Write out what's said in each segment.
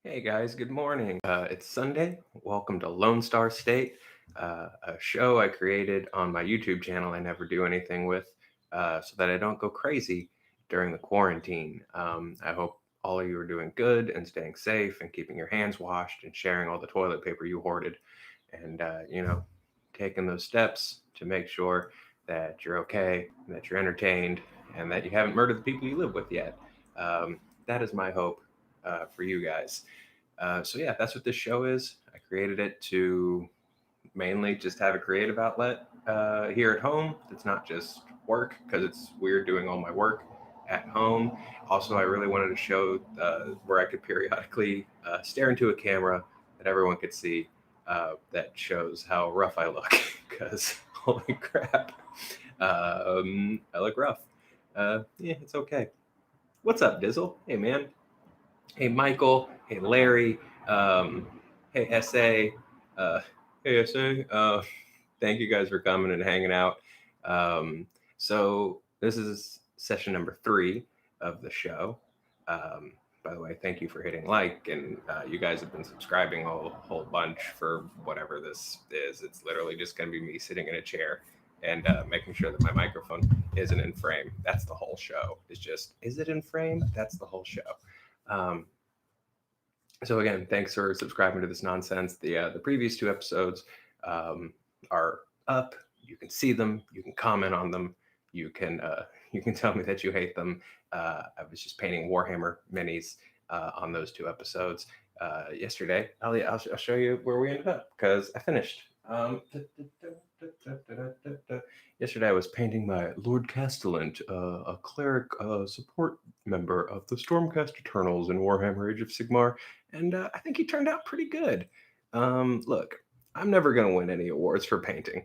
Hey guys, good morning. It's Sunday. Welcome to Lone Star State, a show I created on my YouTube channel I never do anything with so that I don't go crazy during the quarantine. I hope all of you are doing good and staying safe and keeping your hands washed and sharing all the toilet paper you hoarded and, taking those steps to make sure that you're okay, that you're entertained, and that you haven't murdered the people you live with yet. That is my hope for you guys. So yeah, that's what this show is. I created it to mainly just have a creative outlet here at home. It's not just work because it's weird doing all my work at home. Also, I really wanted to show where I could periodically stare into a camera that everyone could see that shows how rough I look because holy crap, I look rough. Yeah, it's okay. What's up, Dizzle? Hey, man. Hey, Michael. Hey, Larry. Um, hey, SA. Uh, hey, SA. Thank you guys for coming and hanging out. So this is session number 3 of the show. By the way, thank you for hitting like, and you guys have been subscribing a whole bunch for whatever this is. It's literally just going to be me sitting in a chair and making sure that my microphone isn't in frame. That's the whole show. It's just, is it in frame? That's the whole show. Um, so again, thanks for subscribing to this nonsense. The previous 2 episodes are up. You can see them. You can comment on them. You can you can tell me that you hate them. I was just painting Warhammer minis on those 2 episodes yesterday. I'll show you where we ended up because I finished. Yesterday I was painting my Lord Castellant, a cleric support member of the Stormcast Eternals in Warhammer Age of Sigmar, and I think he turned out pretty good. Look, I'm never going to win any awards for painting,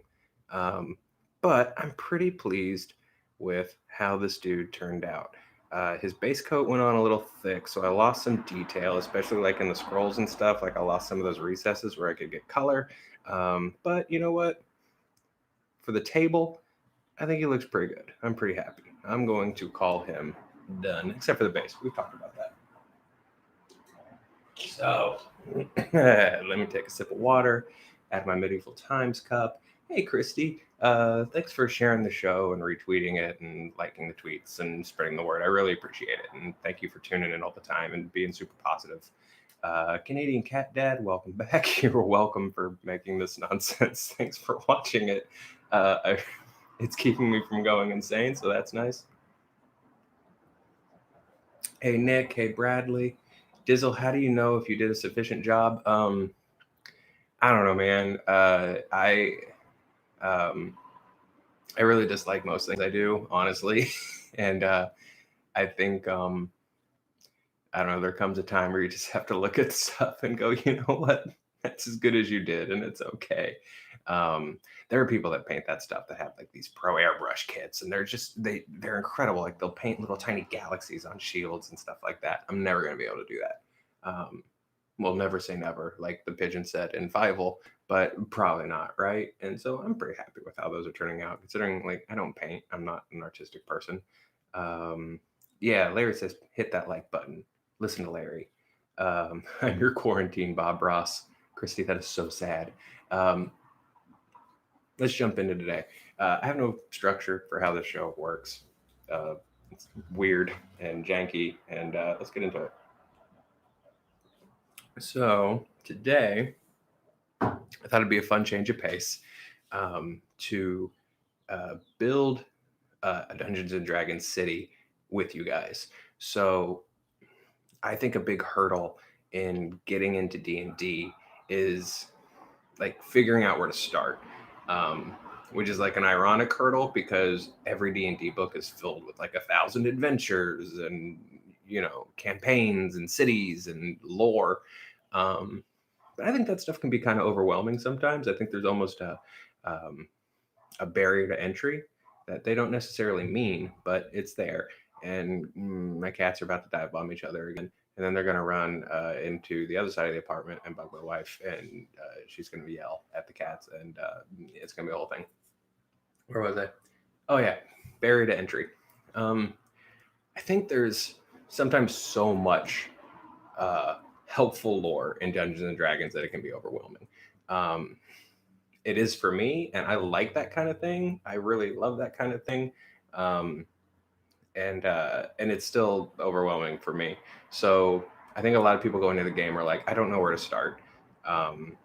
but I'm pretty pleased with how this dude turned out. His base coat went on a little thick, so I lost some detail, especially like in the scrolls and stuff. Like I lost some of those recesses where I could get color. But you know what? For the table, I think he looks pretty good. I'm pretty happy. I'm going to call him done, except for the base. We've talked about that. So let me take a sip of water, add my medieval times cup. Hey, Christy, thanks for sharing the show and retweeting it and liking the tweets and spreading the word. I really appreciate it. And thank you for tuning in all the time and being super positive. Canadian Cat Dad, welcome back. You're welcome for making this nonsense. Thanks for watching it. It's keeping me from going insane, so that's nice. Hey, Nick. Hey, Bradley. Dizzle, how do you know if you did a sufficient job? I don't know, man. I really dislike most things I do, honestly, and I think I don't know. There comes a time where you just have to look at stuff and go, you know what? That's as good as you did, and it's okay. There are people that paint that stuff that have like these pro airbrush kits, and they're incredible. Like they'll paint little tiny galaxies on shields and stuff like that. I'm never gonna be able to do that. Well, never say never, like the pigeon said in Fievel, but probably not, right? And so I'm pretty happy with how those are turning out, considering like I don't paint. I'm not an artistic person. Yeah, Larry says hit that like button. Listen to Larry. I'm your quarantine, Bob Ross. Christy, that is so sad. Let's jump into today. I have no structure for how this show works. It's weird and janky, and let's get into it. So today, I thought it'd be a fun change of pace to build a Dungeons and Dragons city with you guys. So I think a big hurdle in getting into D&D is like figuring out where to start, which is like an ironic hurdle because every D&D book is filled with like 1,000 adventures and campaigns and cities and lore. But I think that stuff can be kind of overwhelming sometimes. I think there's almost a barrier to entry that they don't necessarily mean, but it's there. And my cats are about to dive bomb each other again. And then they're going to run into the other side of the apartment and bug my wife. And she's going to yell at the cats. And it's going to be a whole thing. Where was I? Oh, yeah. Barrier to entry. I think there's sometimes so much helpful lore in Dungeons and Dragons that it can be overwhelming. It is for me, and I like that kind of thing. I really love that kind of thing. Um, and it's still overwhelming for me. So I think a lot of people going into the game are like, I don't know where to start. And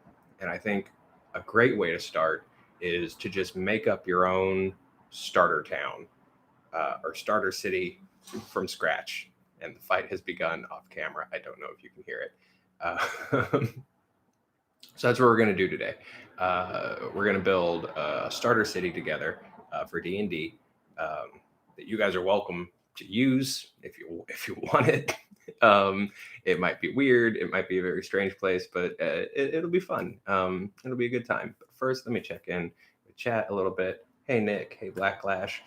I think a great way to start is to just make up your own starter town or starter city from scratch. And the fight has begun off camera. I don't know if you can hear it. So that's what we're going to do today. We're going to build a starter city together for D&D that you guys are welcome to use if you want it. It might be weird. It might be a very strange place, but it'll be fun. It'll be a good time. But first, let me check in with chat a little bit. Hey, Nick. Hey, Blacklash.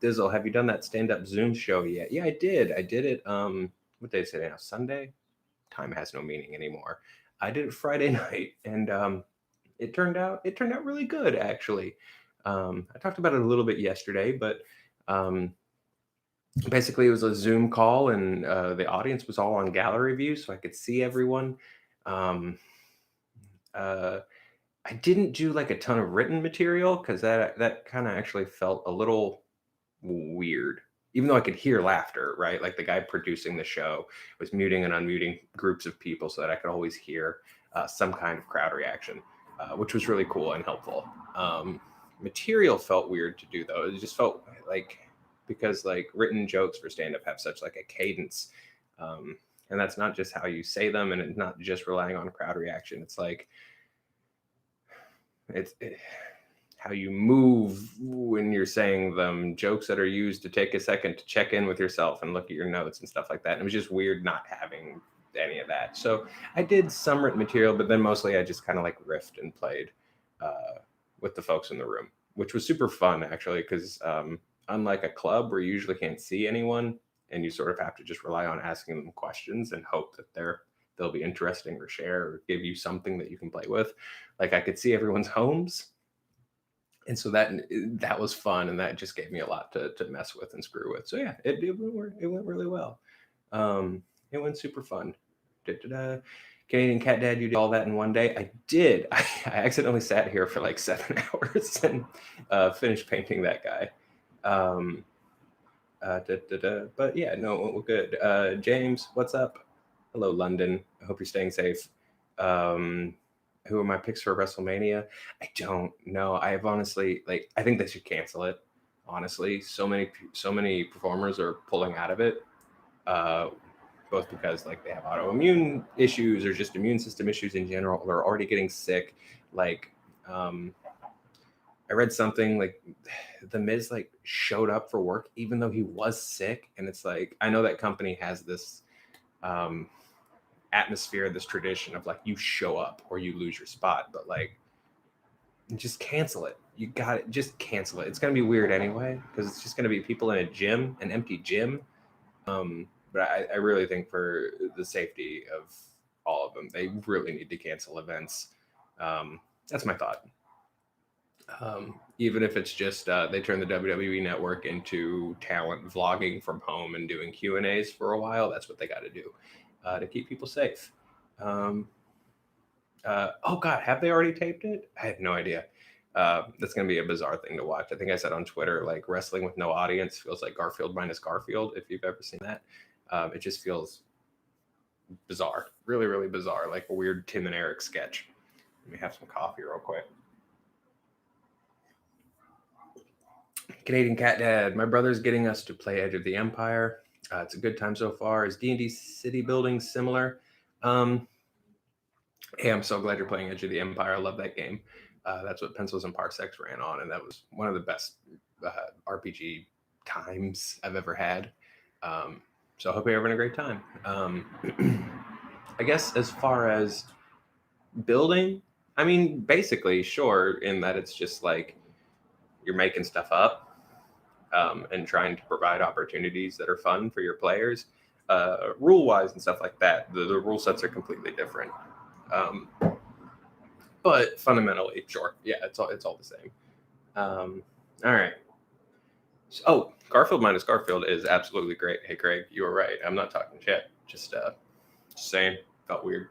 Dizzle, have you done that stand-up Zoom show yet? Yeah, I did. I did it. What day is it now? Sunday? Time has no meaning anymore. I did it Friday night, and it turned out really good, actually. I talked about it a little bit yesterday, but basically it was a Zoom call, and the audience was all on gallery view, so I could see everyone. I didn't do like a ton of written material because that kind of actually felt a little weird, even though I could hear laughter, right? Like the guy producing the show was muting and unmuting groups of people so that I could always hear some kind of crowd reaction, which was really cool and helpful. Material felt weird to do though. It just felt like, because like written jokes for stand-up have such like a cadence, and that's not just how you say them, and it's not just relying on crowd reaction. It's like how you move when you're saying them, jokes that are used to take a second to check in with yourself and look at your notes and stuff like that. And it was just weird not having any of that. So I did some written material, but then mostly I just kind of like riffed and played with the folks in the room, which was super fun actually, because unlike a club where you usually can't see anyone and you sort of have to just rely on asking them questions and hope that they'll be interesting or share or give you something that you can play with. Like I could see everyone's homes. And so that was fun, and that just gave me a lot to mess with and screw with. So yeah, it went really well. It went super fun. Da-da-da. Canadian Cat Dad, you did all that in one day? I did. I accidentally sat here for like 7 hours and finished painting that guy. But yeah, no, we're good. James, what's up? Hello, London. I hope you're staying safe. Who are my picks for WrestleMania? I don't know. I have honestly, like, I think they should cancel it. Honestly, so many performers are pulling out of it, both because like they have autoimmune issues or just immune system issues in general, or are already getting sick. Like, I read something like the Miz like showed up for work even though he was sick, and it's like, I know that company has this atmosphere, this tradition of like, you show up or you lose your spot, but like, just cancel it. You got it. Just cancel it. It's going to be weird anyway, because it's just going to be people in a gym, an empty gym. But I really think for the safety of all of them, they really need to cancel events. That's my thought. Even if it's just they turn the WWE network into talent vlogging from home and doing Q&As for a while, that's what they got to do to keep people safe. Oh God, have they already taped it? I have no idea. That's going to be a bizarre thing to watch. I think I said on Twitter, like, wrestling with no audience feels like Garfield minus Garfield, if you've ever seen that. It just feels bizarre, really, really bizarre, like a weird Tim and Eric sketch. Let me have some coffee real quick. Canadian Cat Dad, my brother's getting us to play Edge of the Empire. It's a good time so far. Is D&D city building similar? Hey, I'm so glad you're playing Edge of the Empire. I love that game. That's what Pencils and Parsecs ran on, and that was one of the best RPG times I've ever had. So I hope you're having a great time. I guess as far as building, I mean, basically, sure, in that it's just like you're making stuff up and trying to provide opportunities that are fun for your players. Rule-wise and stuff like that, the rule sets are completely different. But fundamentally, sure, yeah, it's all the same. All right. Oh, Garfield minus Garfield is absolutely great. Hey, Craig, you were right. I'm not talking shit. Just saying. Felt weird.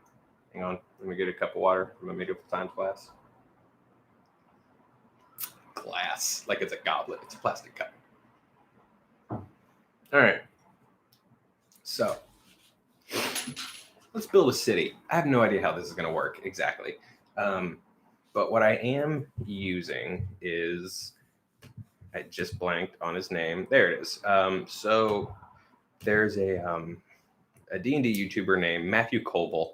Hang on. Let me get a cup of water from a medieval times glass. Glass. Like it's a goblet. It's a plastic cup. All right. So let's build a city. I have no idea how this is going to work exactly. But what I am using is, I just blanked on his name. There it is. So there's a D&D YouTuber named Matthew Koval.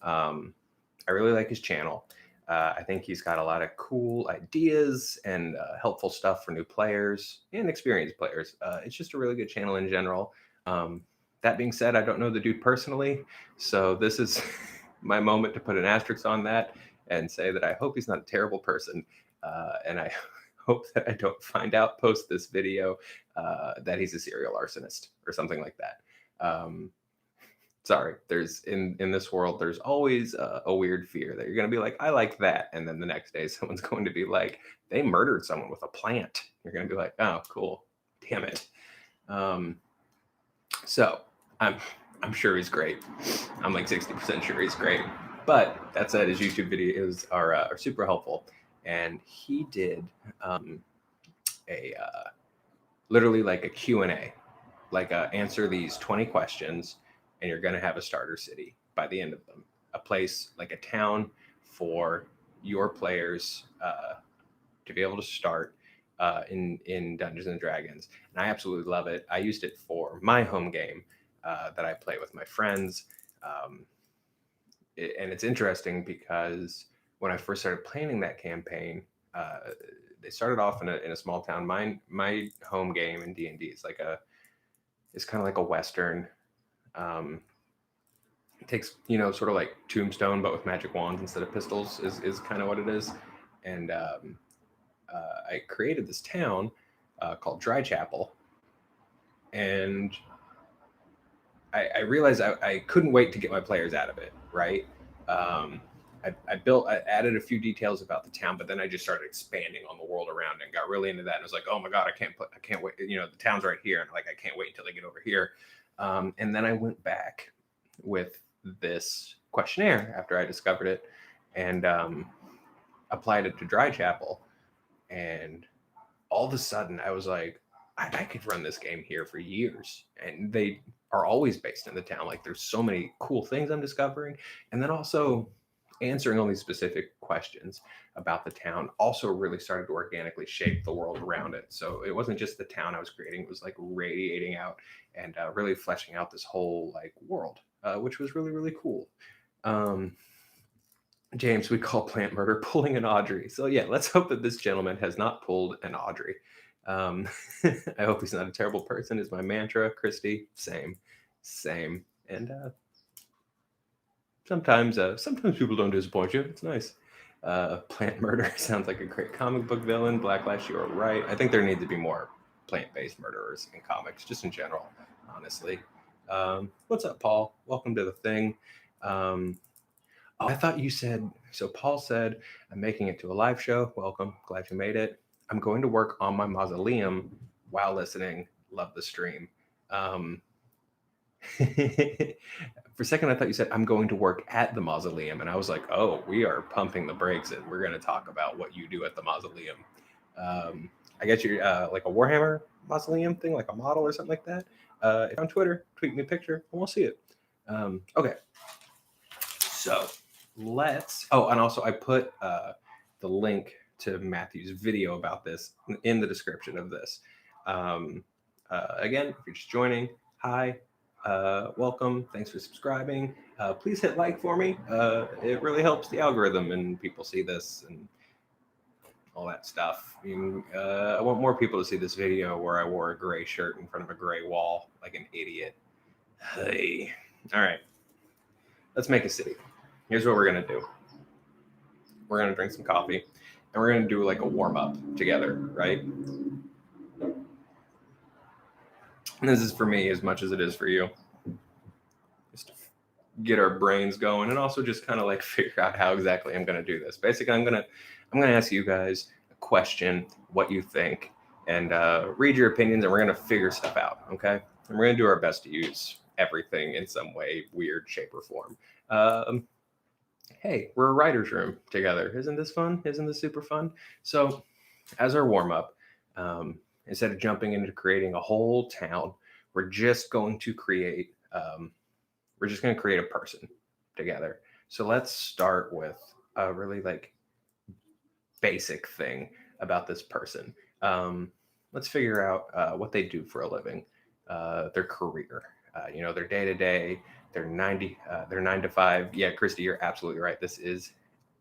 I really like his channel. I think he's got a lot of cool ideas and helpful stuff for new players and experienced players. It's just a really good channel in general. That being said, I don't know the dude personally, so this is my moment to put an asterisk on that and say that I hope he's not a terrible person, and I hope that I don't find out post this video that he's a serial arsonist or something like that. Sorry, there's in this world, there's always a weird fear that you're going to be like, I like that. And then the next day, someone's going to be like, they murdered someone with a plant. You're going to be like, oh, cool. Damn it. So I'm sure he's great. I'm like 60% sure he's great. But that said, his YouTube videos are super helpful. And he did literally like a Q&A, like answer these 20 questions, and you're going to have a starter city by the end of them. A place like a town for your players to be able to start in Dungeons and Dragons. And I absolutely love it. I used it for my home game that I play with my friends. And it's interesting because when I first started planning that campaign, they started off in a small town. My home game in D&D is it's kind of like a Western. It takes, sort of like Tombstone, but with magic wands instead of pistols is kind of what it is. And I created this town called Dry Chapel. And I realized I couldn't wait to get my players out of it, right? I added a few details about the town, but then I just started expanding on the world around it and got really into that. And I was like, oh my God, I can't wait. The town's right here. And like, I can't wait until they get over here. And then I went back with this questionnaire after I discovered it and applied it to Dry Chapel. And all of a sudden I was like, I could run this game here for years. And they are always based in the town. Like there's so many cool things I'm discovering. And then also answering all these specific questions about the town also really started to organically shape the world around it. So it wasn't just the town I was creating, it was like radiating out and really fleshing out this whole like world, which was really, really cool. James, we call plant murder pulling an Audrey. So yeah, let's hope that this gentleman has not pulled an Audrey. I hope he's not a terrible person is my mantra. Christy, same. And sometimes people don't disappoint you. It's nice. Plant murder sounds like a great comic book villain. Blacklash, you are right. I think there need to be more plant-based murderers in comics, just in general, honestly. What's up, Paul? Welcome to the thing. Oh, I thought you said, so Paul said, I'm making it to a live show. Welcome. Glad you made it. I'm going to work on my mausoleum while listening. Love the stream. For a second, I thought you said, I'm going to work at the mausoleum. And I was like, oh, we are pumping the brakes and we're going to talk about what you do at the mausoleum. I guess you're like a Warhammer mausoleum thing, like a model or something like that. If you're on Twitter, tweet me a picture and we'll see it. Okay. So and also I put the link to Matthew's video about this in the description of this. Again, if you're just joining, hi, welcome, thanks for subscribing. Please hit like for me. It really helps the algorithm and people see this and all that stuff. I want more people to see this video where I wore a gray shirt in front of a gray wall like an idiot. Hey. All right, let's make a city. Here's what we're going to do. We're going to drink some coffee and we're going to do like a warm up together, right? And this is for me as much as it is for you. Just to get our brains going and also just kind of like figure out how exactly I'm going to do this. Basically, I'm going to ask you guys a question, what you think, and read your opinions, and we're gonna figure stuff out. Okay, and we're gonna do our best to use everything in some way, weird shape or form. Um, hey, we're a writer's room together. Isn't this fun? Isn't this super fun? So, as our warm up, instead of jumping into creating a whole town, we're just going to create. We're just going to create a person together. So let's start with a really like basic thing about this person. Let's figure out what they do for a living, their career, their day to day, their 9 to 5. Yeah, Christy, you're absolutely right. This is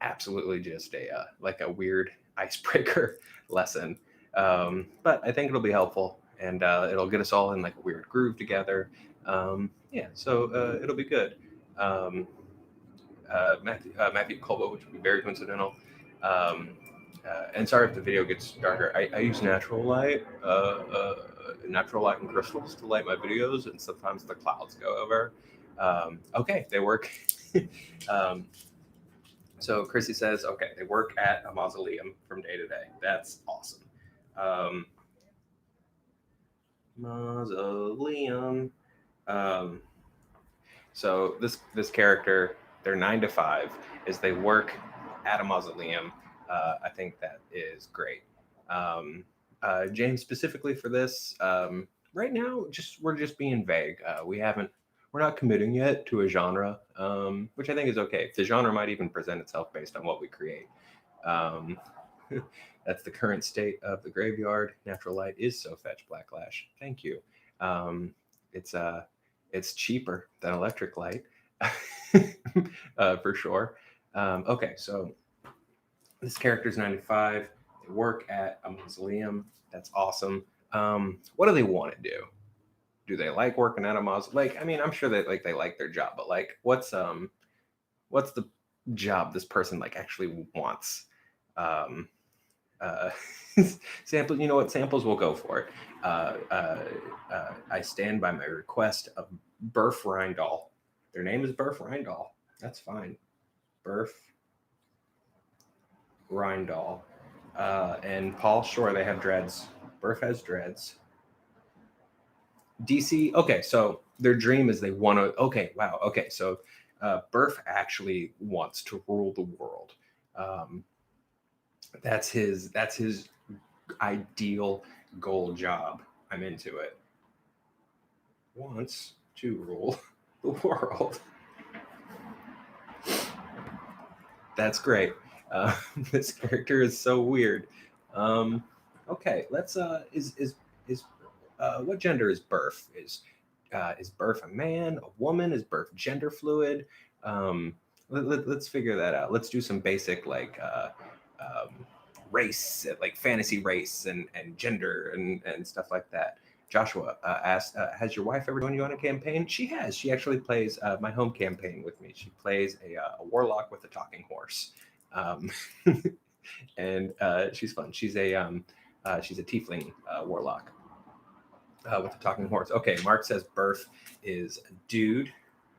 absolutely just a like a weird icebreaker lesson, but I think it'll be helpful and it'll get us all in like a weird groove together. Yeah, so it'll be good. Um, Matthew Colbo, which would be very coincidental. Um, and sorry if the video gets darker. I use natural light and crystals to light my videos, and sometimes the clouds go over. Okay, they work. um, so Chrissy says, okay, they work at a mausoleum from day to day. That's awesome. Um, Mausoleum. Um, So this character, their 9 to 5 is they work at a mausoleum. I think that is great. Um, James, specifically for this, right now, we're just being vague. We're not committing yet to a genre, which I think is okay. The genre might even present itself based on what we create. Um, that's the current state of the graveyard. Natural light is so fetch, Blacklash. Thank you. It's it's cheaper than electric light, for sure. Okay, so this character's 95. They work at a mausoleum. That's awesome. What do they want to do? Do they like working at a mausoleum? Like, I mean, I'm sure they like their job, but like, what's the job this person like actually wants? Um, uh, Sample, you know what? Samples will go for it. I stand by my request of Berfriend. Their name is Berfriend. That's fine. Berfriend. And Paul, sure, they have dreads. Berf has dreads. DC, okay, so their dream is they want to. Okay, wow. Okay, so Berf actually wants to rule the world. Um, that's his ideal goal job. I'm into it. Wants to rule the world. That's great. This character is so weird. Okay, let's. Is what gender is Berf? Is Berf a man, a woman? Is Berf gender fluid? Let's figure that out. Let's do some basic like race, like fantasy race and gender and stuff like that. Joshua asked, "Has your wife ever joined you on a campaign?" She has. She actually plays my home campaign with me. She plays a warlock with a talking horse, um, and she's fun. She's a tiefling warlock with a talking horse. Okay, Mark says Birth is a dude,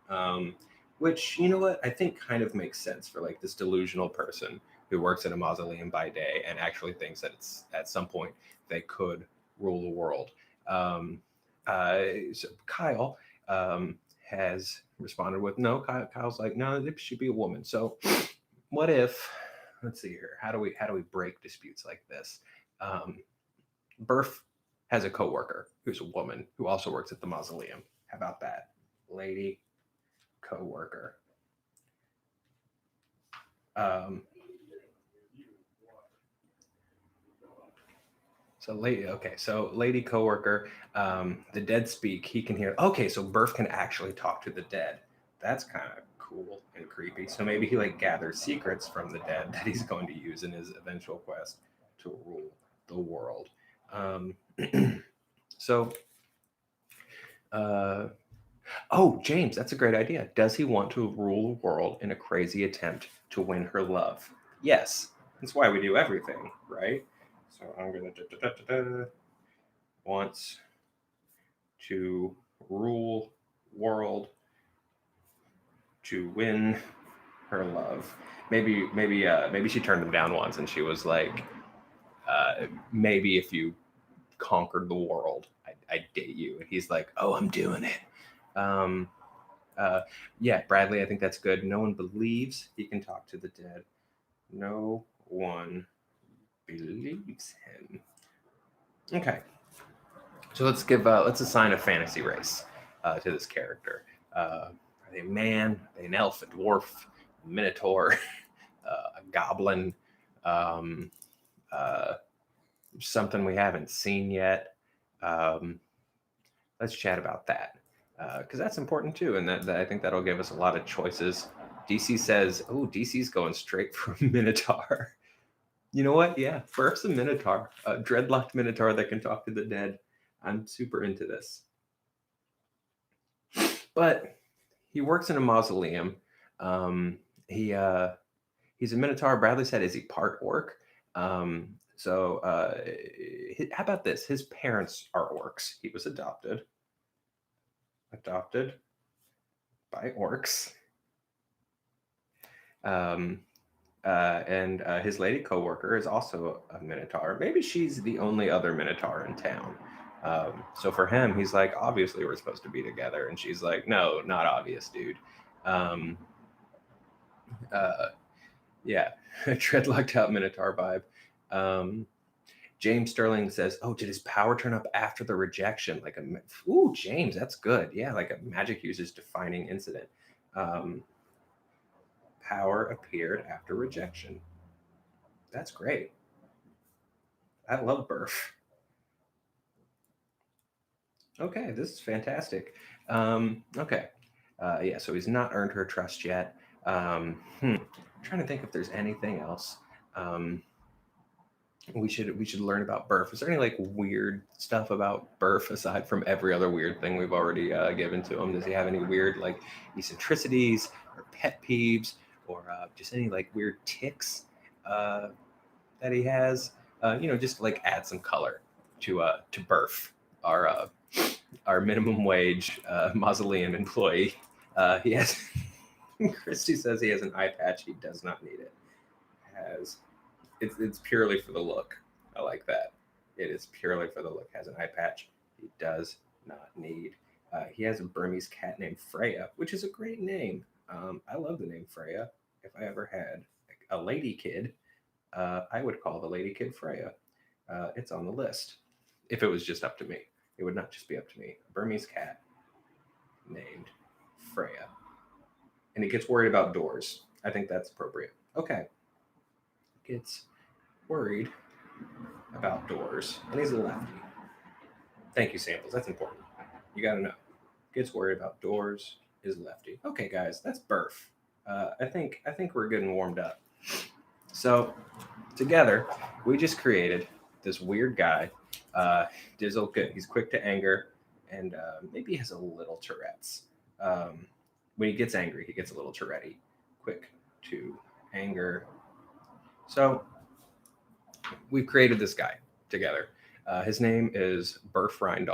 um, which you know what I think kind of makes sense for like this delusional person who works in a mausoleum by day and actually thinks that it's at some point they could rule the world. Um, so Kyle has responded with no. Kyle's like, no, it should be a woman. So what if? Let's see here. How do we break disputes like this? Um, Berf has a coworker who's a woman who also works at the mausoleum. How about that, lady coworker? Um, So lady, okay, so lady coworker, the dead speak. He can hear. Okay, so Berf can actually talk to the dead. That's kind of cool and creepy. So maybe he like gathers secrets from the dead that he's going to use in his eventual quest to rule the world. Um, so, uh, oh, James, that's a great idea. Does he want to rule the world in a crazy attempt to win her love? Yes, that's why we do everything, right? So I'm gonna wants to rule world to win her love. Maybe she turned him down once, and she was like, maybe if you conquered the world. I date you. And he's like, oh, I'm doing it. Yeah, Bradley, I think that's good. No one believes he can talk to the dead. No one believes him. Okay. So let's assign a fantasy race to this character. Are they a man? Are they an elf, a dwarf, a minotaur, a goblin, um, uh, something we haven't seen yet? Um, let's chat about that because that's important too, and that I think that'll give us a lot of choices. DC says, "Oh, DC's going straight for Minotaur." You know what? Yeah, Burf's a Minotaur, a dreadlocked Minotaur that can talk to the dead. I'm super into this. But he works in a mausoleum. Um, he's a Minotaur. Bradley said, "Is he part orc?" How about this? His parents are orcs. He was adopted by orcs. And his lady coworker is also a Minotaur. Maybe she's the only other Minotaur in town. So for him, he's like, obviously we're supposed to be together, and she's like, no, not obvious, dude. Um, yeah, dreadlocked out Minotaur vibe. James Sterling says, "Oh, did his power turn up after the rejection? Like James, that's good. Yeah, like a magic user's defining incident. Power appeared after rejection. That's great. I love Berf. Okay, this is fantastic. Okay, yeah. So he's not earned her trust yet. I'm trying to think if there's anything else. We should learn about Berf. Is there any like weird stuff about Berf aside from every other weird thing we've already given to him? Does he have any weird like eccentricities or pet peeves or just any like weird ticks that he has? Just like add some color to Berf, our minimum wage mausoleum employee. He has. Christy says he has an eye patch. He does not need it. Has it's purely for the look. I like that. It is purely for the look. Has an eye patch. He does not need. He has a Burmese cat named Freya, which is a great name. I love the name Freya. If I ever had a lady kid, I would call the lady kid Freya. It's on the list. If it was just up to me, it would not just be up to me. A Burmese cat named Freya, and he gets worried about doors. I think that's appropriate. Okay, gets worried about doors, and he's a lefty. Thank you, Samples. That's important. You got to know. Gets worried about doors, is lefty. Okay, guys, that's Berf. I think we're getting warmed up. So together, we just created this weird guy. Dizzle, good. He's quick to anger, and maybe he has a little Tourette's. When he gets angry, he gets a little Tourette-y. Quick to anger. So we've created this guy together. His name is Berfriend.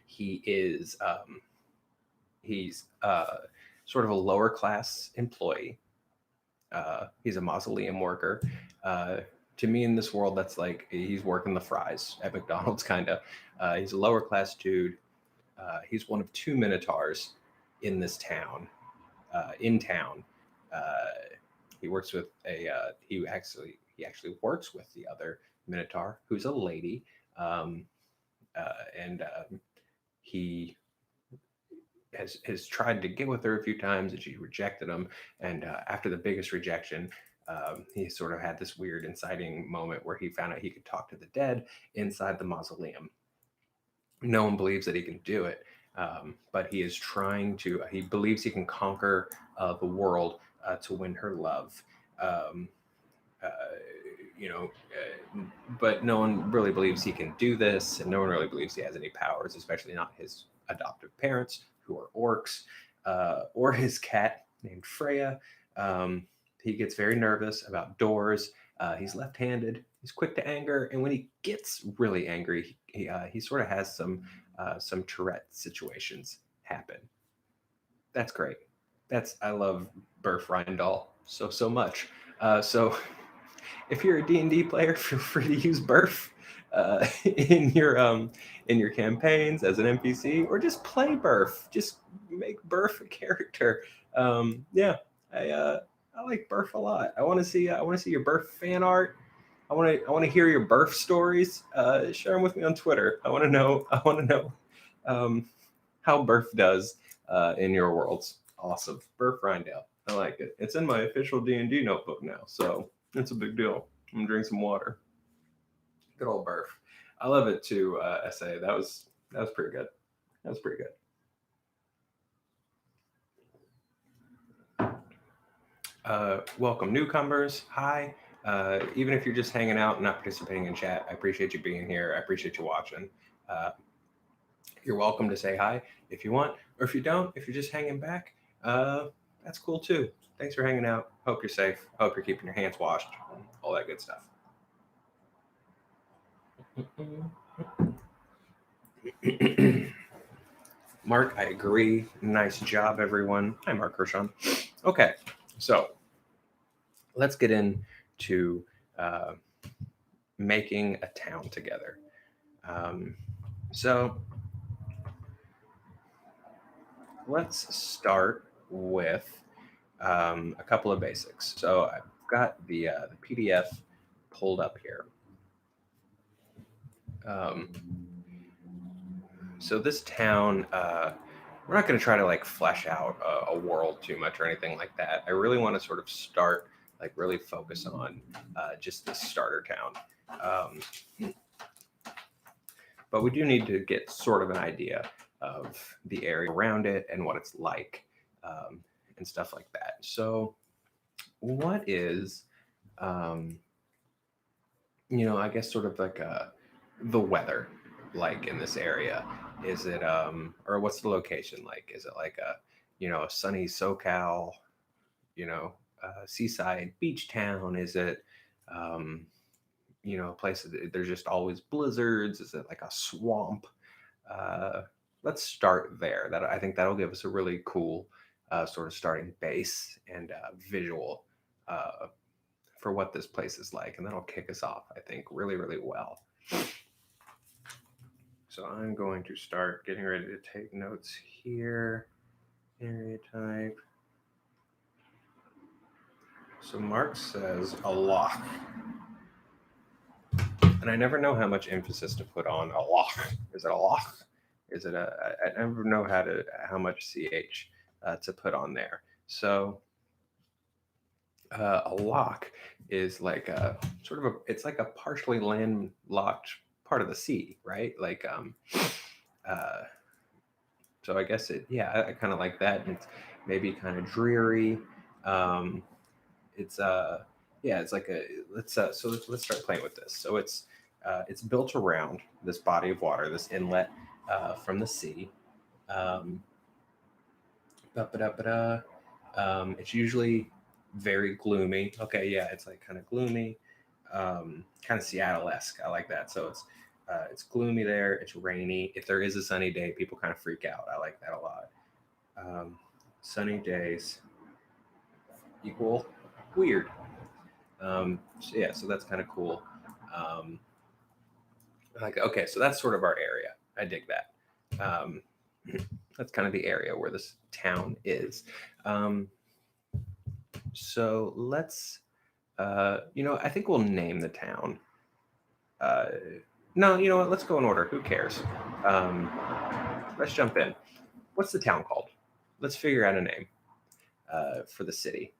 He's sort of a lower class employee. He's a mausoleum worker. To me, in this world, that's like he's working the fries at McDonald's, kind of. He's a lower class dude. He's one of two Minotaurs in this town. In town, he works with he actually works with the other Minotaur, who's a lady, and he has tried to get with her a few times, and she rejected him. And after the biggest rejection, he sort of had this weird inciting moment where he found out he could talk to the dead inside the mausoleum. No one believes that he can do it, but he is trying to. He believes he can conquer the world to win her love. Um, uh, but no one really believes he can do this, and no one really believes he has any powers, especially not his adoptive parents, who are orcs, or his cat named Freya. He gets very nervous about doors. He's left-handed. He's quick to anger, and when he gets really angry, he sort of has some Tourette situations happen. That's great. I love Berf Reindahl so much. So if you're a D&D player, feel free to use Berf. in your campaigns as an NPC, or just play Berf. Just make Berf a character. Yeah, I like Berf a lot. I want to see your Berf fan art. I want to hear your Berf stories. Share them with me on Twitter. I want to know. I want to know um, how Berf does in your worlds. Awesome, Berfriend. I like it. It's in my official D&D notebook now, so it's a big deal. I'm gonna drink some water. Good old Berf. I love it too. SA. That was pretty good. That was pretty good. Welcome newcomers. Hi. Even if you're just hanging out and not participating in chat, I appreciate you being here. I appreciate you watching. You're welcome to say hi if you want, or if you don't, if you're just hanging back, that's cool too. Thanks for hanging out. Hope you're safe. Hope you're keeping your hands washed. All that good stuff. Mark, I agree. Nice job, everyone. Hi, Mark Hershon. Okay, so let's get into making a town together. So let's start with a couple of basics. So I've got the PDF pulled up here. So this town, we're not going to try to like flesh out a world too much or anything like that. I really want to sort of start, like really focus on just the starter town. But we do need to get sort of an idea of the area around it and what it's like and stuff like that. So what is, I guess sort of like the weather like in this area? Is it or what's the location like? Is it like a sunny SoCal, seaside beach town? Is it a place that there's just always blizzards? Is it like a swamp? Let's start there. That I think that'll give us a really cool sort of starting base and visual for what this place is like, and that'll kick us off, I think, really, really well. So I'm going to start getting ready to take notes here. Area type. So Mark says a loch. And I never know how much emphasis to put on a loch. Is it a loch? Is it I never know how much ch to put on there. So a loch is like a sort of it's like a partially landlocked part of the sea, right? Like so I guess I kind of like that. And it's maybe kind of dreary. It's it's like a let's start playing with this. So it's built around this body of water, this inlet from the sea. It's usually very gloomy. Okay, yeah, it's like kind of gloomy, kind of Seattle-esque. I like that. So it's gloomy there. It's rainy. If there is a sunny day, people kind of freak out. I like that a lot. Sunny days equal weird. So that's kind of cool. Like, okay, so that's sort of our area. I dig that. That's kind of the area where this town is. So let's, I think we'll name the town. No, you know what? Let's go in order. Who cares? Let's jump in. What's the town called? Let's figure out a name for the city.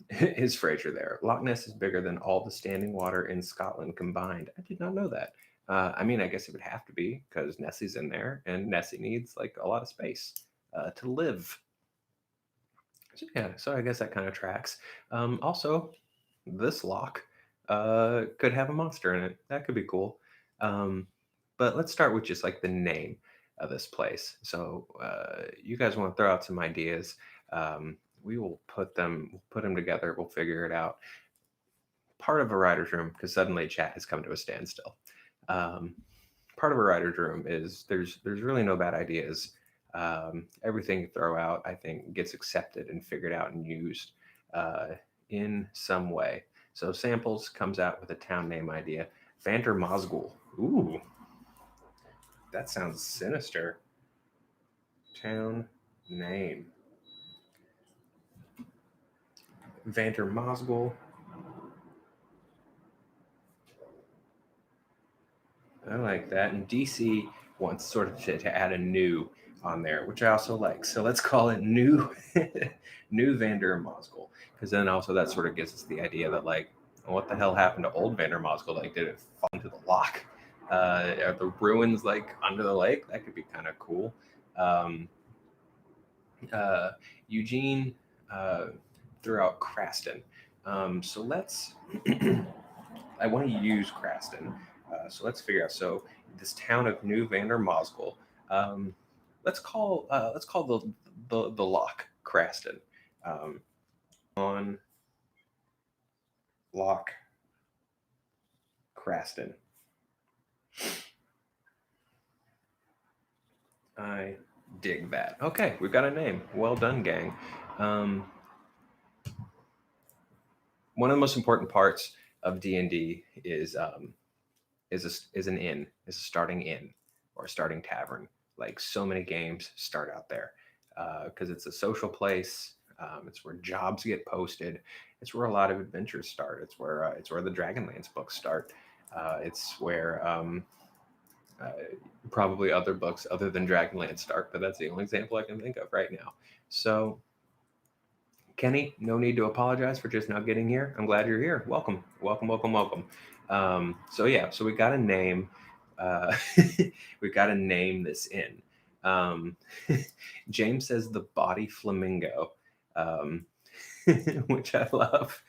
Is Fraser there? Loch Ness is bigger than all the standing water in Scotland combined. I did not know that. I mean, I guess it would have to be because Nessie's in there, and Nessie needs like a lot of space to live. So, yeah, so I guess that kind of tracks. Also, this loch could have a monster in it. That could be cool. But let's start with just like the name of this place. So you guys want to throw out some ideas? We will put them together. We'll figure it out. Part of a writer's room, because suddenly chat has come to a standstill. Part of a writer's room is there's really no bad ideas. Everything you throw out, I think, gets accepted and figured out and used in some way. So samples comes out with a town name idea. Vandermosgul. Ooh, that sounds sinister. Town name. Vandermosgul. I like that. And DC wants sort of to add a new on there, which I also like. So let's call it new new Vandermosgul. Because then also that sort of gives us the idea that like, what the hell happened to old Vandermosgul? Like, did it fall into the lock? Are the ruins like under the lake? That could be kind of cool. Um, uh, Eugene threw out Craston. So let's. I want to use Craston. So let's figure out. So this town of New Vandermosgul. Um, let's call the lock Craston. On lock Craston. I dig that. Okay, we've got a name. Well done, gang. Um, one of the most important parts of D&D is an inn, is a starting inn or a starting tavern. Like so many games start out there because it's a social place. It's where jobs get posted. It's where a lot of adventures start. It's where the Dragonlance books start. It's where uh, probably other books other than Dragonlance start, but that's the only example I can think of right now. So Kenny, no need to apologize for just now getting here. I'm glad you're here. Welcome, welcome, welcome, welcome. So we got to name, uh, we got to name this in. Um, James says the Body Flamingo, um, which I love.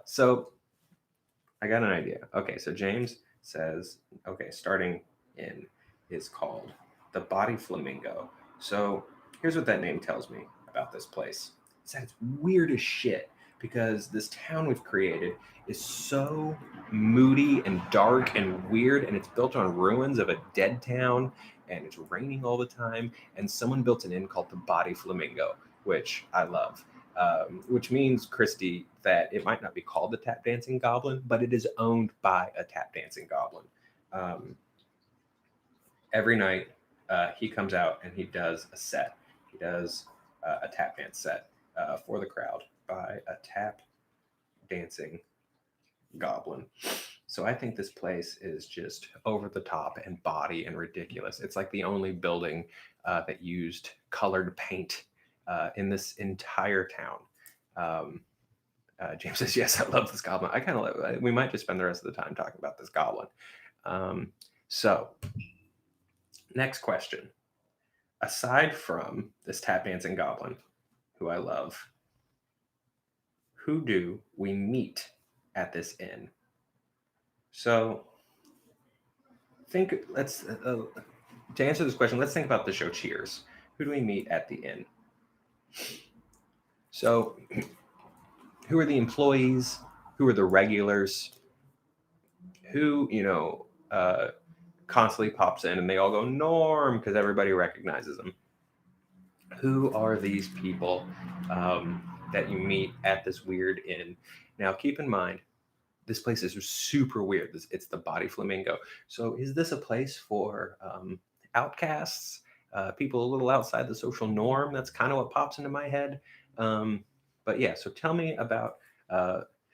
So I got an idea. Okay, so James says, okay, starting in is called the Body Flamingo. So here's what that name tells me about this place. It's that it's weird as shit because this town we've created is so moody and dark and weird, and it's built on ruins of a dead town, and it's raining all the time. And someone built an inn called the Body Flamingo, which I love. Which means, Christy, that it might not be called the Tap Dancing Goblin, but it is owned by a Tap Dancing Goblin. Um, every night, he comes out and he does a set. He does a tap dance set for the crowd by a Tap Dancing Goblin. So I think this place is just over the top and bawdy and ridiculous. It's like the only building that used colored paint in this entire town. Um, James says, "Yes, I love this goblin. I kind of love. We might just spend the rest of the time talking about this goblin." Um, so, next question. Aside from this tap dancing goblin, who I love, who do we meet at this inn? So, think. Let's to answer this question. Let's think about the show Cheers. Who do we meet at the inn? So, who are the employees? Who are the regulars? Who constantly pops in and they all go Norm because everybody recognizes them. Who are these people that you meet at this weird inn? Now, keep in mind, this place is super weird. It's the Body Flamingo. So, is this a place for outcasts, people a little outside the social norm? That's kind of what pops into my head. But yeah, so tell me about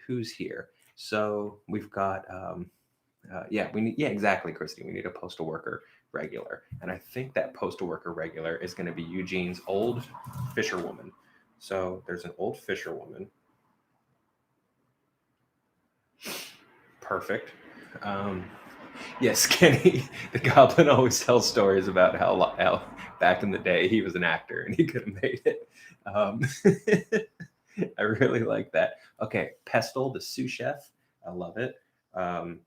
who's here. So, we've got. Exactly, Christy. We need a postal worker regular, and I think that postal worker regular is going to be Eugene's old fisherwoman. So there's an old fisherwoman. Perfect. Yes, Kenny, the goblin always tells stories about how back in the day he was an actor and he could have made it. Um, I really like that. Okay, Pestle, the sous chef. I love it.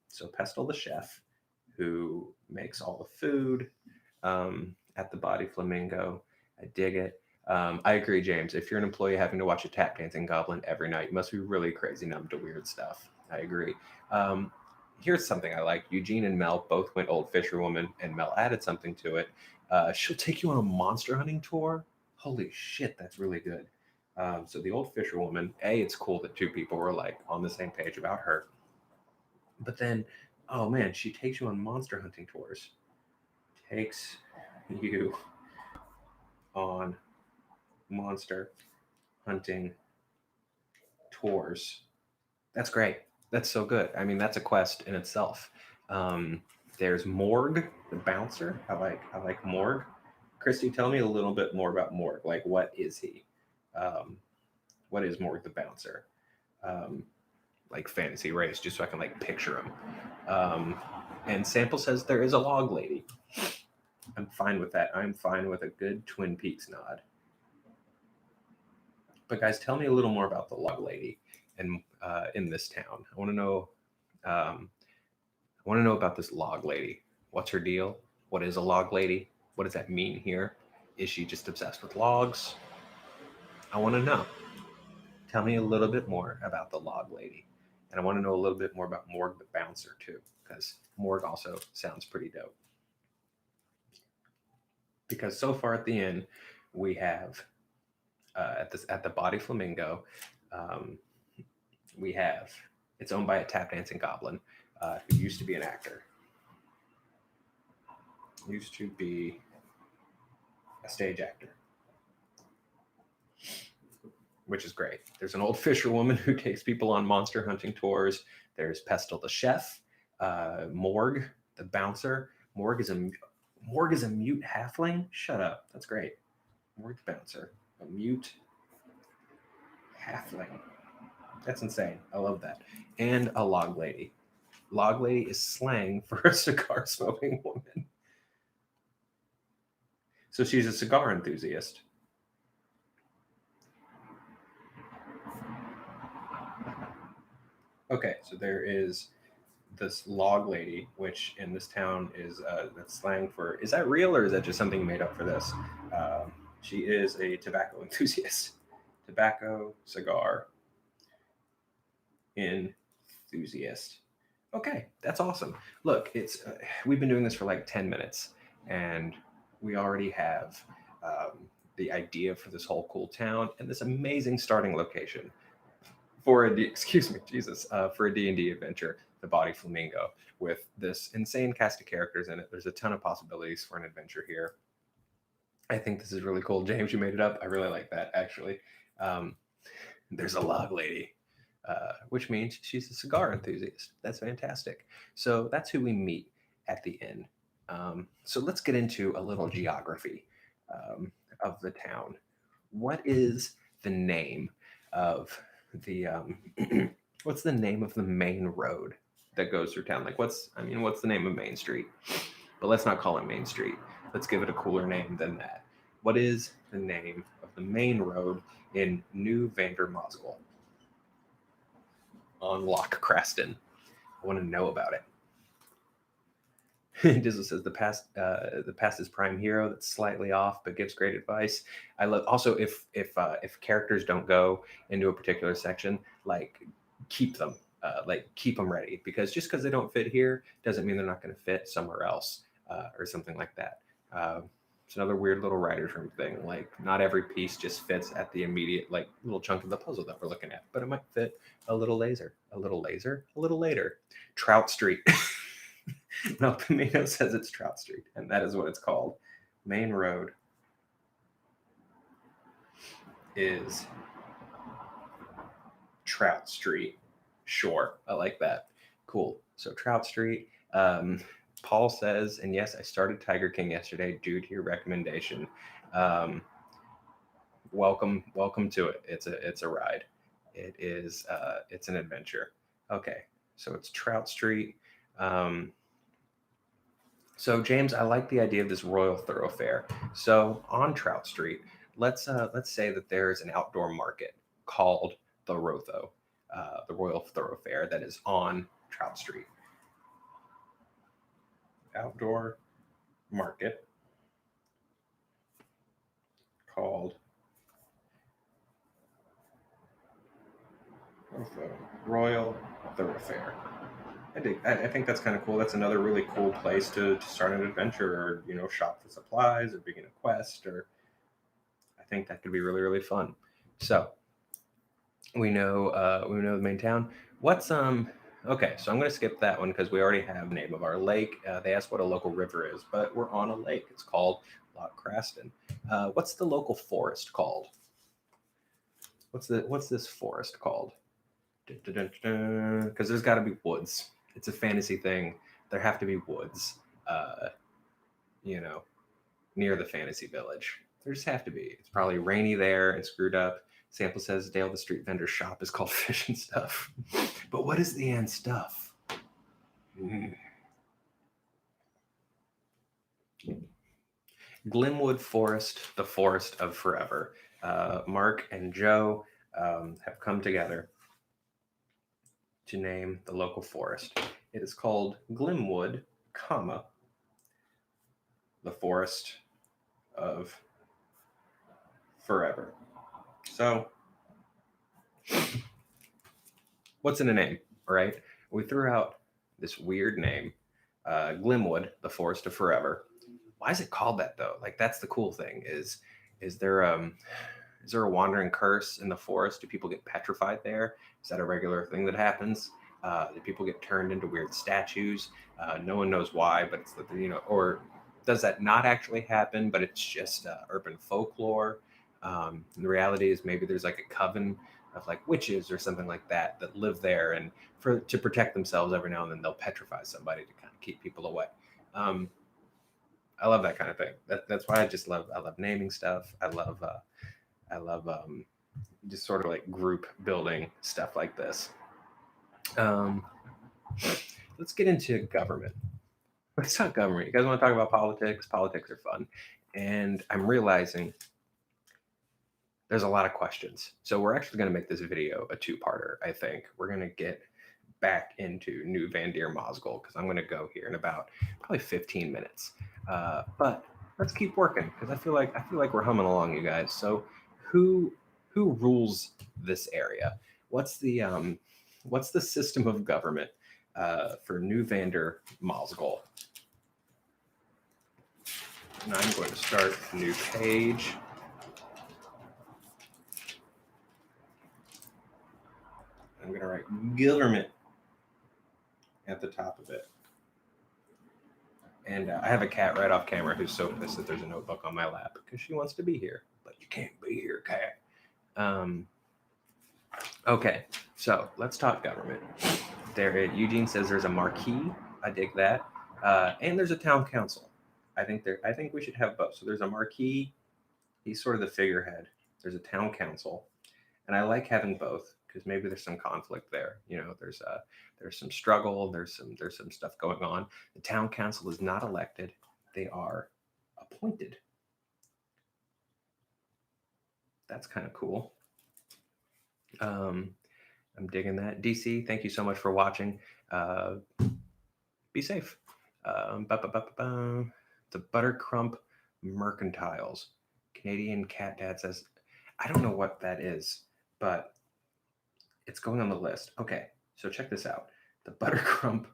So Pestle, the chef, who makes all the food at the Body Flamingo. I dig it. I agree, James. If you're an employee having to watch a tap dancing goblin every night, you must be really crazy numb to weird stuff. I agree. Here's something I like. Eugene and Mel both went old fisherwoman, and Mel added something to it. She'll take you on a monster hunting tour. Holy shit, that's really good. So the old fisherwoman, it's cool that two people were like on the same page about her. But then Oh man, she takes you on monster hunting tours. Takes you on monster hunting tours. That's great. That's so good. I mean, that's a quest in itself. Um, there's Morg, the bouncer. I like Morg. Christy, tell me a little bit more about Morg. Like, what is he? Um, what is Morg the bouncer? Um, like fantasy race, just so I can like picture him. And Sample says there is a log lady. I'm fine with that. I'm fine with a good Twin Peaks nod. But guys, tell me a little more about the log lady and in this town. I want to know. Um, I want to know about this log lady. What's her deal? What is a log lady? What does that mean here? Is she just obsessed with logs? I want to know. Tell me a little bit more about the log lady. And I want to know a little bit more about Morg the bouncer too, because Morg also sounds pretty dope. Because so far at the end, we have at the Body Flamingo, um, we have it's owned by a tap dancing goblin who used to be an actor. Used to be a stage actor, which is great. There's an old fisherwoman who takes people on monster hunting tours. There's Pestle the chef, Morg the bouncer. Morg is a mute halfling. Shut up. That's great. Morg the bouncer, a mute halfling. That's insane. I love that. And a log lady. Log lady is slang for a cigar smoking woman. So she's a cigar enthusiast. Okay, so there is this log lady, which in this town is that's slang for. Is that real or is that just something you made up for this? She is a tobacco enthusiast, tobacco cigar enthusiast. Okay, that's awesome. Look, it's we've been doing this for like 10 minutes, and we already have the idea for this whole cool town and this amazing starting location for excuse me, Jesus, for a D&D adventure, the Body Flamingo, with this insane cast of characters in it. There's a ton of possibilities for an adventure here. I think this is really cool. James, you made it up. I really like that, actually. Um, there's a log lady, which means she's a cigar enthusiast. That's fantastic. So that's who we meet at the end. So let's get into a little geography of the town. What is the name of the what's the name of the main road that goes through town? Like what's the name of Main Street? But let's not call it Main Street. Let's give it a cooler name than that. What is the name of the main road in New Vandermosel on Loch Craston? I want to know about it. Dizzle says the past is prime hero. That's slightly off, but gives great advice. I love also if characters don't go into a particular section, like keep them keep them ready, because just because they don't fit here doesn't mean they're not going to fit somewhere else or something like that. It's another weird little writer's room thing. Like not every piece just fits at the immediate like little chunk of the puzzle that we're looking at, but it might fit a little later. Trout Street. No, Pimeno says it's Trout Street, and that is what it's called. Main road is Trout Street. Sure, I like that. Cool. So Trout Street. Paul says, and yes, I started Tiger King yesterday due to your recommendation. Welcome to it. It's a ride. It is it's an adventure. Okay, so it's Trout Street. So James, I like the idea of this royal thoroughfare. So on Trout Street, let's say that there is an outdoor market called the Rotho, the Royal Thoroughfare that is on Trout Street. Outdoor market called Rotho, Royal Thoroughfare. I think that's kind of cool. That's another really cool place to start an adventure, or shop for supplies, or begin a quest, or I think that could be really, really fun. So we know the main town. What's Okay, so I'm going to skip that one because we already have the name of our lake. They asked what a local river is, but we're on a lake. It's called Loch Craston. What's the local forest called? What's this forest called? Because there's got to be woods. It's a fantasy thing. There have to be woods. Uh, you know, near the fantasy village. There just have to be. It's probably rainy there and screwed up. Sample says Dale the street vendor shop is called Fish and Stuff. But what is the and stuff? Mm. Glimwood Forest, the forest of forever. Mark and Joe have come together to name the local forest. It is called Glimwood, comma, the forest of forever. So, what's in a name, right? We threw out this weird name, Glimwood, the forest of forever. Why is it called that though? Like that's the cool thing. Is there is there a wandering curse in the forest? Do people get petrified there? Is that a regular thing that happens? Do people get turned into weird statues? No one knows why, but it's or does that not actually happen? But it's just urban folklore. And the reality is maybe there's like a coven of like witches or something like that that live there, and for to protect themselves, every now and then they'll petrify somebody to kind of keep people away. Um, I love that kind of thing. That's why I love naming stuff. I love just sort of like group building stuff like this. Um, let's get into government. Let's talk government. You guys want to talk about politics? Politics are fun, and I'm realizing there's a lot of questions. So we're actually going to make this video a two-parter. I think we're going to get back into New Van Deer Mosgul because I'm going to go here in about probably 15 minutes. But let's keep working because I feel like we're humming along, you guys. So who who rules this area? What's the system of government for New Vander Mosgul? And I'm going to start a new page. I'm going to write government at the top of it. And I have a cat right off camera who's so pissed that there's a notebook on my lap because she wants to be here. But you can't be here, cat. Okay, so let's talk government. There, Eugene says there's a marquee. I dig that. And there's a town council. I think we should have both. So there's a marquee. He's sort of the figurehead. There's a town council, and I like having both because maybe there's some conflict there. There's some struggle. There's some stuff going on. The town council is not elected; they are appointed. That's kind of cool. I'm digging that. DC, thank you so much for watching. Be safe. The Buttercrump Mercantiles. Canadian Cat Dad says, I don't know what that is, but it's going on the list. Okay, so check this out. The Buttercrump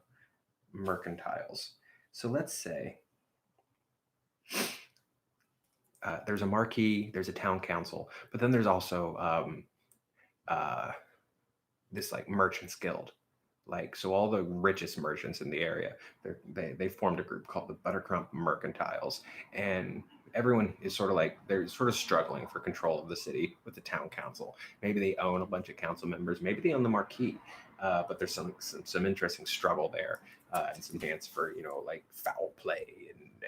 Mercantiles. So let's say there's a marquee, there's a town council, but then there's also this like merchants guild. Like, so all the richest merchants in the area, they formed a group called the Buttercrump Mercantiles, and everyone is sort of like they're sort of struggling for control of the city with the town council. Maybe they own a bunch of council members, maybe they own the marquee, but there's some interesting struggle there, and some dance for like foul play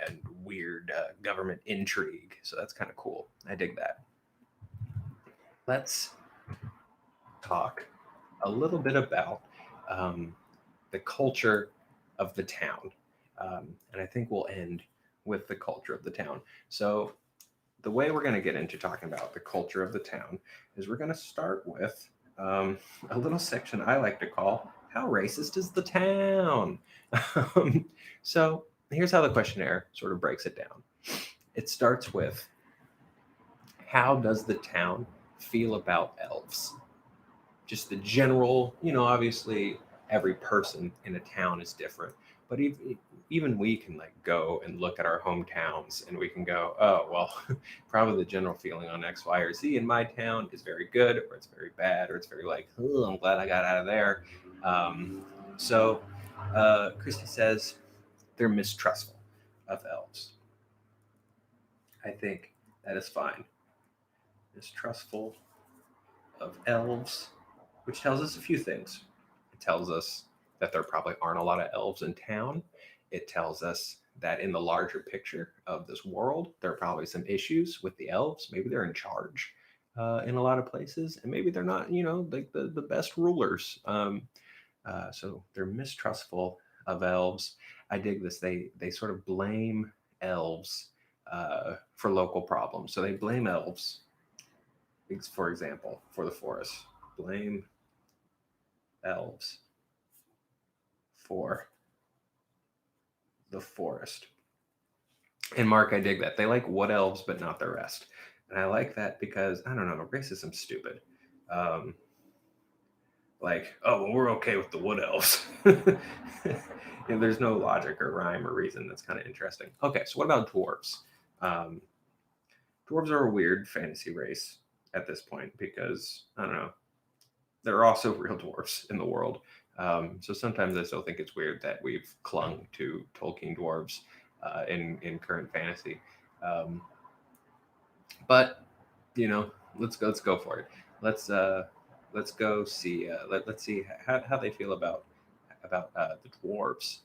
and weird government intrigue. So that's kind of cool. I dig that. Let's talk a little bit about the culture of the town. And I think we'll end with the culture of the town. So, the way we're going to get into talking about the culture of the town is we're going to start with a little section I like to call How Racist is the Town? So, here's how the questionnaire sort of breaks it down. It starts with How does the town feel about elves? Just the general, obviously every person in a town is different, but even we can like go and look at our hometowns and we can go, oh, well, probably the general feeling on X, Y, or Z in my town is very good, or it's very bad, or it's very like, oh, I'm glad I got out of there. So Christy says they're mistrustful of elves. I think that is fine. Mistrustful of elves, which tells us a few things. It tells us that there probably aren't a lot of elves in town. It tells us that in the larger picture of this world, there are probably some issues with the elves. Maybe they're in charge in a lot of places, and maybe they're not, like the best rulers. So they're mistrustful of elves. I dig this. They sort of blame elves for local problems. So they blame elves, for example, for the forest. Blame elves for the forest. And Mark, I dig that. They like wood elves, but not the rest. And I like that because, I don't know, racism's stupid. Um, like, oh, well, we're okay with the wood elves. There's no logic or rhyme or reason. That's kind of interesting. Okay, so what about dwarves? Um, dwarves are a weird fantasy race at this point because, I don't know, there are also real dwarves in the world. So sometimes I still think it's weird that we've clung to Tolkien dwarves in current fantasy. Um, but let's go for it. Let's let's go see. Let's see how they feel about the dwarves.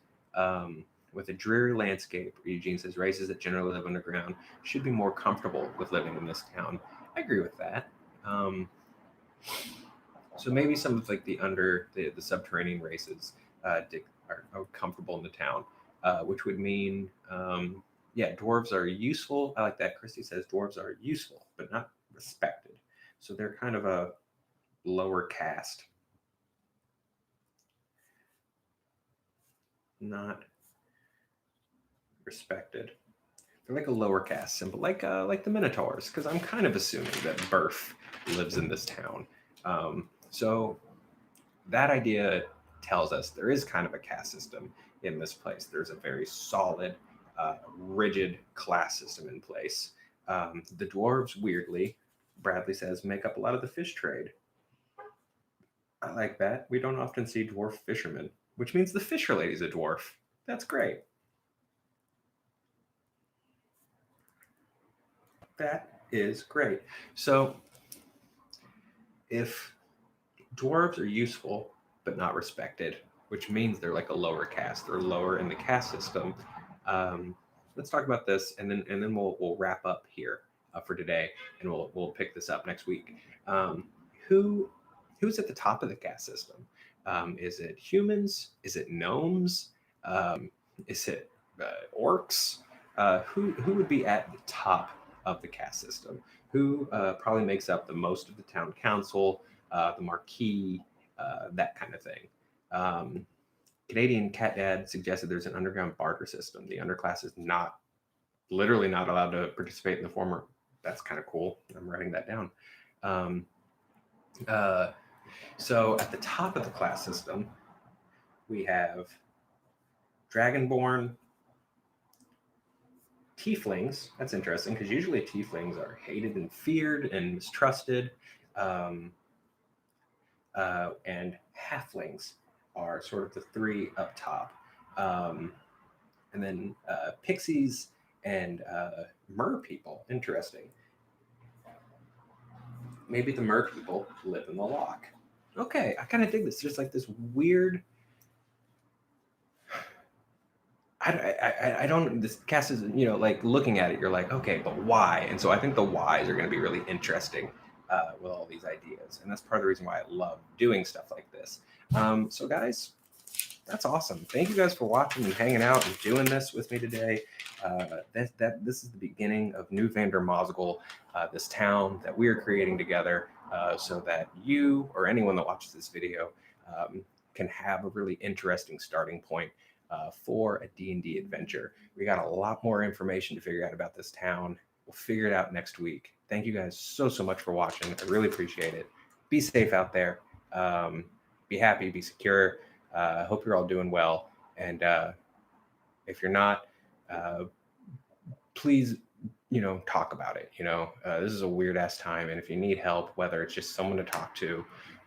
With a dreary landscape, Eugene says races that generally live underground should be more comfortable with living in this town. I agree with that. So maybe some of like the subterranean races are comfortable in the town, which would mean yeah, dwarves are useful. I like that. Christy says dwarves are useful but not respected. So they're kind of a lower caste, not respected. They're like a lower caste symbol, like the Minotaurs, because I'm kind of assuming that Berf lives in this town. So that idea tells us there is kind of a caste system in this place. There's a very solid, rigid class system in place. The dwarves, weirdly, Bradley says, make up a lot of the fish trade. I like that. We don't often see dwarf fishermen, which means the fisher lady's a dwarf. That's great. That is great. So if dwarves are useful but not respected, which means they're like a lower caste. They're lower in the caste system. Um, let's talk about this, and then we'll wrap up here for today, and we'll pick this up next week. Who who's at the top of the caste system? Is it humans? Is it gnomes? Is it orcs? Who would be at the top of the caste system? Who probably makes up the most of the town council, the marquee, that kind of thing? Canadian Cat Dad suggested there's an underground barter system. The underclass is literally not allowed to participate in the former. That's kind of cool. I'm writing that down. Um, uh, so at the top of the class system, we have Dragonborn, Tieflings. That's interesting because usually Tieflings are hated and feared and mistrusted. Um, and Halflings are sort of the three up top. And then Pixies and Mer people. Interesting. Maybe the Mer people live in the lock. Okay, I kind of dig this. There's like this weird. I don't. This cast is like looking at it, you're like, okay, but why? And so I think the whys are going to be really interesting with all these ideas, and that's part of the reason why I love doing stuff like this. So guys, that's awesome. Thank you guys for watching and hanging out and doing this with me today. This is the beginning of New Vandermosgel, this town that we are creating together, so that you or anyone that watches this video can have a really interesting starting point for a D&D adventure. We got a lot more information to figure out about this town. We'll figure it out next week. Thank you guys so much for watching. I really appreciate it. Be safe out there. Be happy, be secure. I hope you're all doing well. And if you're not, please, talk about it. This is a weird ass time. And if you need help, whether it's just someone to talk to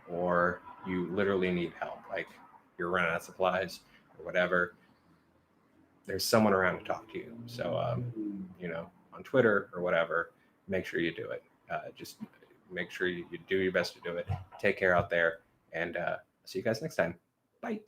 or you literally need help, like you're running out of supplies or whatever, there's someone around to talk to you. So, on Twitter or whatever, make sure you do it. Just make sure you do your best to do it. Take care out there, and see you guys next time. Bye.